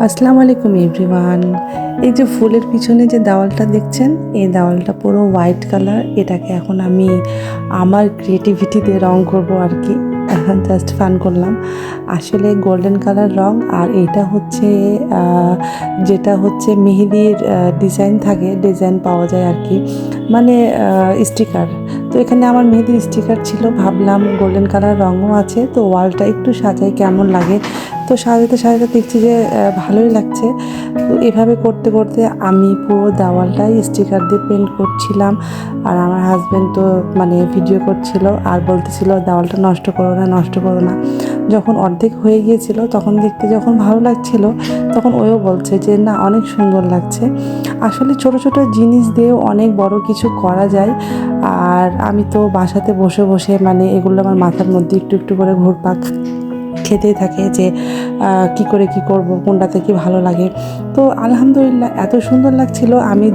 আসসালামু আলাইকুম এভরিওয়ান। এই যে ফুলের পিছনে যে দেওয়ালটা দেখছেন, এই দেওয়ালটা পুরো হোয়াইট কালার। এটাকে এখন আমি আমার ক্রিয়েটিভিটি দিয়ে রং করব আর কি। জাস্ট ফান করলাম। আসলে গোল্ডেন কালার রং, আর এটা হচ্ছে যেটা হচ্ছে মেহেদির ডিজাইন থাকে, ডিজাইন পাওয়া যায় আর কি, মানে স্টিকার। তো এখানে আমার মেহেদির স্টিকার ছিল, ভাবলাম গোল্ডেন কালার রঙও আছে, তো ওয়ালটা একটু সাজাই কেমন লাগে। তো সাজাতে সাজাতে দেখছি যে ভালোই লাগছে। তো এভাবে করতে করতে আমি পুরো দেওয়ালটাই স্টিকার দিয়ে পেন্ট করছিলাম। আর আমার হাজব্যান্ড তো মানে ভিডিও করছিল আর বলতেছিল দেওয়ালটা নষ্ট করো না, নষ্ট করো না। যখন অর্ধেক হয়ে গিয়েছিল তখন দেখতে যখন ভালো লাগছিল, তখন ওও বলছে যে না, অনেক সুন্দর লাগছে। আসলে ছোট ছোট জিনিস দিয়েও অনেক বড় কিছু করা যায়। আর আমি তো বাসাতে বসে বসে মানে এগুলো আমার মাথার মধ্যে একটু একটু করে ঘুরপাক খেতেই থাকে যে কি করে কি করব, কোনটা থেকে ভালো লাগে। তো আলহামদুলিল্লাহ এত সুন্দর লাগছিল। আমি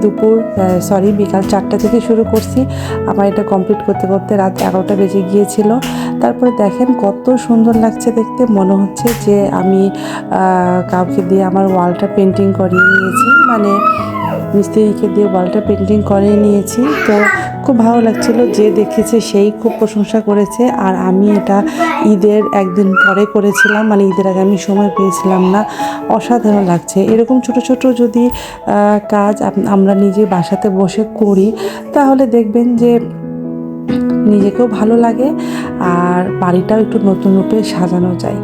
বিকাল 4টা থেকে শুরু করছি, আমার এটা কমপ্লিট করতে করতে রাত 11টা বেজে গিয়েছিল। তারপরে দেখেন কত সুন্দর লাগছে দেখতে, মনে হচ্ছে যে আমি কাউকে দিয়ে আমার ওয়ালটা পেন্টিং করিয়ে নিয়েছি, মানে মিস্ত্রিকে দিয়ে ওয়ালটা পেন্টিং করে নিয়েছি। তো খুব ভালো লাগছিল, যে দেখেছে সেই খুব প্রশংসা করেছে। আর আমি এটা ঈদের একদিন পরে করেছিলাম, মানে ঈদের আগে আমি সময় পেয়েছিলাম না। অসাধারণ লাগছে। এরকম ছোট ছোট যদি কাজ আমরা নিজে বাসাতে বসে করি, তাহলে দেখবেন যে নিজেকেও ভালো লাগে আর বাড়িটাও একটু নতুন রূপে সাজানো যায়।